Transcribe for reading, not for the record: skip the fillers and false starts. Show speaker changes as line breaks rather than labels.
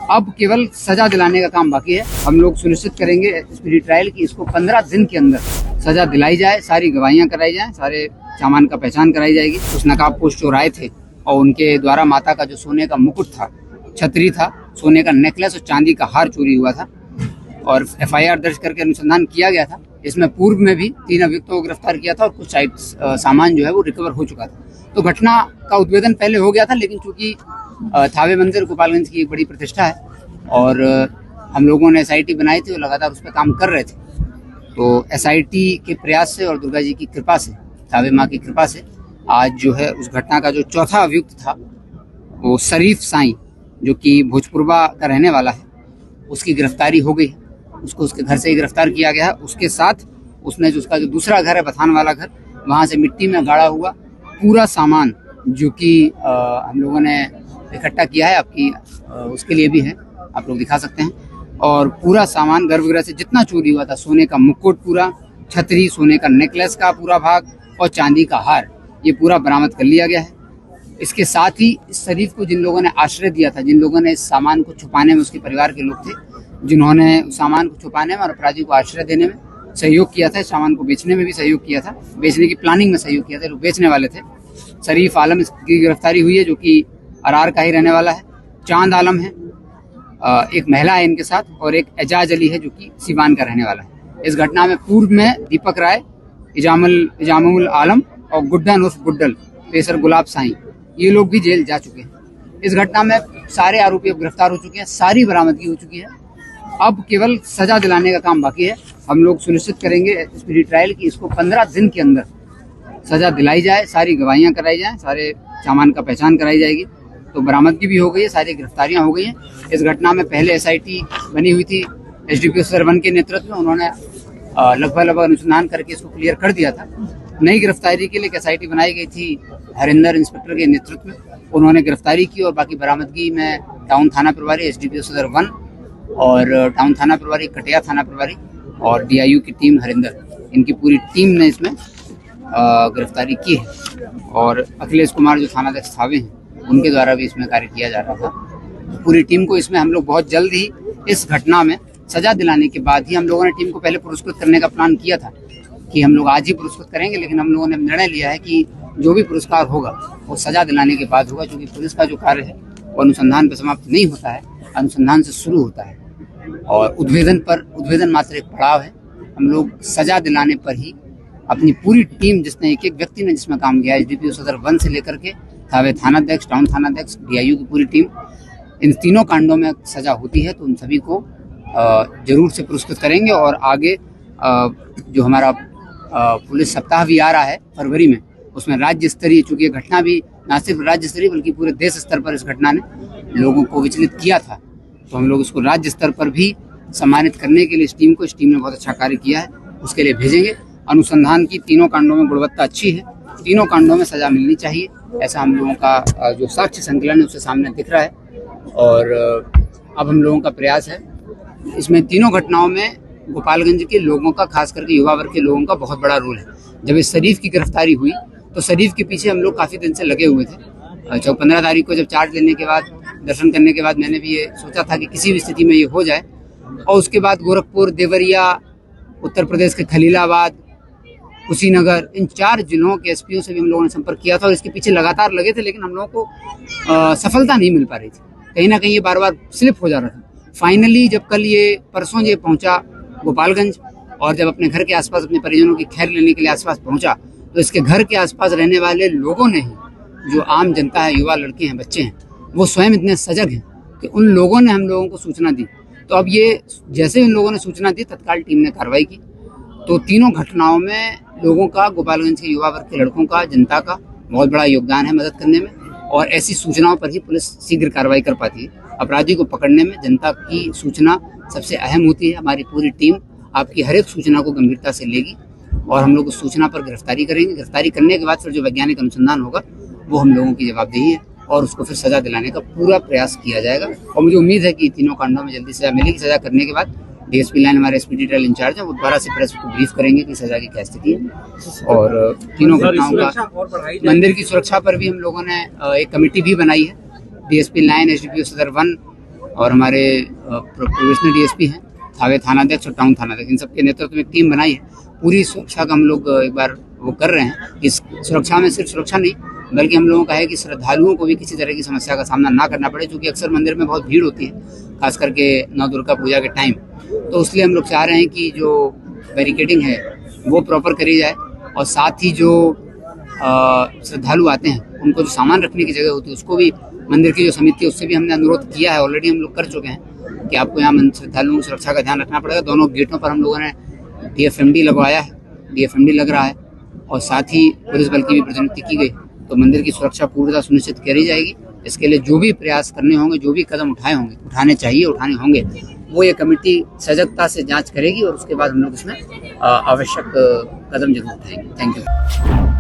अब केवल सजा दिलाने का काम बाकी है। हम लोग सुनिश्चित करेंगे स्पीडी ट्रायल की इसको 15 दिन के अंदर सजा दिलाई जाए, सारी गवाहियां कराई जाए, सारे सामान का पहचान कराई जाएगी। उस नकाबपोश जो आए थे और उनके द्वारा माता का जो सोने का मुकुट था, छतरी था, सोने का नेकलेस और चांदी का हार चोरी हुआ था और FIR दर्ज करके अनुसंधान किया गया था। इसमें पूर्व में भी 3 अभियुक्तों को गिरफ्तार किया था और कुछ सामान जो है वो रिकवर हो चुका था। तो घटना का उद्भेदन पहले हो गया था, लेकिन चूंकि थावे मंदिर गोपालगंज की एक बड़ी प्रतिष्ठा है और हम लोगों ने SIT बनाई थी और लगातार उस पर काम कर रहे थे। तो SIT के प्रयास से और दुर्गा जी की कृपा से, थावे माँ की कृपा से आज जो है उस घटना का जो चौथा अभियुक्त था वो शरीफ साईं, जो कि भोजपुरवा का रहने वाला है, उसकी गिरफ्तारी हो गई है। उसको उसके घर से ही गिरफ्तार किया गया है। उसके साथ उसने जो उसका जो दूसरा घर है, बथान वाला घर, वहाँ से मिट्टी में गाड़ा हुआ पूरा सामान जो कि हम लोगों ने इकट्ठा किया है, आपकी उसके लिए भी है, आप लोग दिखा सकते हैं। और पूरा सामान गर्भगृह से जितना चोरी हुआ था, सोने का मुकुट पूरा, छतरी, सोने का नेकलेस का पूरा भाग और चांदी का हार, ये पूरा बरामद कर लिया गया है। इसके साथ ही इस शरीफ को जिन लोगों ने आश्रय दिया था, जिन लोगों ने इस सामान को छुपाने में, उसके परिवार के लोग थे जिन्होंने सामान को छुपाने में और अपराधी को आश्रय देने में सहयोग किया था, इस सामान को बेचने में भी सहयोग किया था, बेचने की प्लानिंग में सहयोग किया था, लोग बेचने वाले थे। शरीफ आलम की गिरफ्तारी हुई है, जो कि अरार का ही रहने वाला है। चांद आलम है, एक महिला है इनके साथ, और एक एजाज अली है जो कि सिवान का रहने वाला है। इस घटना में पूर्व में दीपक राय, इजामुल आलम और गुड्डन उर्फ गुड्डल, पेसर गुलाब साईं, ये लोग भी जेल जा चुके हैं। इस घटना में सारे आरोपी अब गिरफ्तार हो चुके हैं, सारी बरामदगी हो चुकी है। अब केवल सजा दिलाने का काम बाकी है। हम लोग सुनिश्चित करेंगे स्पीडी ट्रायल की इसको 15 दिन के अंदर सजा दिलाई जाए, सारी गवाहियां कराई जाए, सारे सामान का पहचान कराई जाएगी। तो बरामदगी भी हो गई है, सारी गिरफ्तारियां हो गई हैं। इस घटना में पहले SIT बनी हुई थी SDPO सर 1 के नेतृत्व में, उन्होंने लगभग अनुसंधान करके इसको क्लियर कर दिया था। नई गिरफ्तारी के लिए एक SIT बनाई गई थी हरिंदर इंस्पेक्टर के नेतृत्व में, उन्होंने गिरफ्तारी की और बाकी बरामदगी में टाउन थाना प्रभारी, SDPO सदर 1 और टाउन थाना प्रभारी, कटिया थाना प्रभारी और DIU की टीम हरिंदर, इनकी पूरी टीम ने इसमें गिरफ्तारी की है। और अखिलेश कुमार जो थानाध्यक्ष थावे हैं, उनके द्वारा भी इसमें कार्य किया जा रहा था। पूरी टीम को इसमें हम लोग बहुत जल्द ही इस घटना में सजा दिलाने के बाद ही, हम लोगों ने टीम को पहले पुरस्कृत करने का प्लान किया था कि हम लोग आज ही पुरस्कृत करेंगे, लेकिन हम लोगों ने निर्णय लिया है कि जो भी पुरस्कार होगा वो सजा दिलाने के बाद होगा, क्योंकि पुलिस का जो कार्य है वो अनुसंधान पर समाप्त नहीं होता है, अनुसंधान से शुरू होता है और उद्भेदन मात्र एक पड़ाव है। हम लोग सजा दिलाने पर ही अपनी पूरी टीम, जिसने एक व्यक्ति ने जिसमें काम किया, SDPO सदर 1 से लेकर के थावे थानाध्यक्ष, टाउन थानाध्यक्ष, DIU की पूरी टीम, इन तीनों कांडों में सजा होती है तो उन सभी को जरूर से पुरस्कृत करेंगे। और आगे जो हमारा पुलिस सप्ताह भी आ रहा है फरवरी में, उसमें राज्य स्तरीय, चूंकि घटना भी न सिर्फ राज्य स्तरीय बल्कि पूरे देश स्तर पर इस घटना ने लोगों को विचलित किया था, तो हम लोग इसको राज्य स्तर पर भी सम्मानित करने के लिए इस टीम ने बहुत अच्छा कार्य किया है, उसके लिए भेजेंगे। अनुसंधान की तीनों कांडों में गुणवत्ता अच्छी है, तीनों कांडों में सजा मिलनी चाहिए, ऐसा हम लोगों का जो साक्ष्य संकलन है उससे सामने दिख रहा है। और अब हम लोगों का प्रयास है, इसमें तीनों घटनाओं में गोपालगंज के लोगों का, खास करके युवा वर्ग के लोगों का बहुत बड़ा रोल है। जब इस शरीफ की गिरफ्तारी हुई तो शरीफ के पीछे हम लोग काफ़ी दिन से लगे हुए थे। 15 तारीख को जब चार्ज लेने के बाद, दर्शन करने के बाद, मैंने भी ये सोचा था कि किसी भी स्थिति में ये हो जाए। और उसके बाद गोरखपुर, देवरिया, उत्तर प्रदेश के खलीलाबाद, कुशीनगर, इन 4 जिलों के SPO से भी हम लोगों ने संपर्क किया था और इसके पीछे लगातार लगे थे, लेकिन हम लोगों को सफलता नहीं मिल पा रही थी। कहीं ना कहीं ये बार बार स्लिप हो जा रहा था। फाइनली जब परसों ये पहुंचा गोपालगंज और जब अपने घर के आसपास अपने परिजनों की खैर लेने के लिए आसपास पहुंचा, तो इसके घर के आसपास रहने वाले लोगों ने ही, जो आम जनता है, युवा लड़के हैं, बच्चे हैं, वो स्वयं इतने सजग हैं कि उन लोगों ने हम लोगों को सूचना दी। तो अब ये जैसे उन लोगों ने सूचना दी, तत्काल टीम ने कार्रवाई की। तो तीनों घटनाओं में लोगों का, गोपालगंज के युवा वर्ग के लड़कों का, जनता का बहुत बड़ा योगदान है मदद करने में, और ऐसी सूचनाओं पर ही पुलिस शीघ्र कार्रवाई कर पाती है। अपराधी को पकड़ने में जनता की सूचना सबसे अहम होती है। हमारी पूरी टीम आपकी हर एक सूचना को गंभीरता से लेगी और हम लोग उस सूचना पर गिरफ्तारी करेंगे। गिरफ्तारी करने के बाद फिर जो वैज्ञानिक अनुसंधान होगा वो हम लोगों की जवाबदेही है और उसको फिर सजा दिलाने का पूरा प्रयास किया जाएगा। और मुझे उम्मीद है कि तीनों कांडों में जल्दी सजा मिलेगी। सजा करने के बाद DSP लाइन हमारे स्पीडी ट्रायल इंचार्ज है, वो दोबारा से प्रेस को ब्रीफ करेंगे कि सजा की क्या स्थिति है। और तीनों घटनाओं का, मंदिर की सुरक्षा पर भी हम लोगों ने एक कमेटी भी बनाई है। DSP लाइन, SDPO सदर 1 और हमारे प्रोबेशनरी डीएसपी हैं, थावे थानाध्यक्ष और टाउन थानाध्यक्ष, इन सबके नेतृत्व में एक टीम बनाई है। पूरी सुरक्षा का हम लोग एक बार वो कर रहे हैं। इस सुरक्षा में सिर्फ सुरक्षा नहीं, बल्कि हम लोगों का है कि श्रद्धालुओं को भी किसी तरह की समस्या का सामना ना करना पड़े, क्योंकि अक्सर मंदिर में बहुत भीड़ होती है, खास करके नव दुर्गा पूजा के टाइम। तो इसलिए हम लोग चाह रहे हैं कि जो बैरिकेडिंग है वो प्रॉपर करी जाए, और साथ ही जो श्रद्धालु आते हैं उनको जो सामान रखने की जगह होती है उसको भी मंदिर की जो समिति है उससे भी हमने अनुरोध किया है, ऑलरेडी हम लोग कर चुके हैं कि आपको यहाँ श्रद्धालुओं की सुरक्षा का ध्यान रखना पड़ेगा। दोनों गेटों पर हम लोगों ने डीएफएमडी लगवाया है, डीएफएमडी लग रहा है, और साथ ही पुलिस बल की भी प्रतिनियुक्ति की गई। तो मंदिर की सुरक्षा पूर्णतः सुनिश्चित करी जाएगी। इसके लिए जो भी प्रयास करने होंगे, जो भी कदम उठाने चाहिए, उठाने होंगे, वो ये कमेटी सजगता से जांच करेगी और उसके बाद हम लोग इसमें आवश्यक कदम जरूर उठाएंगे। Thank you.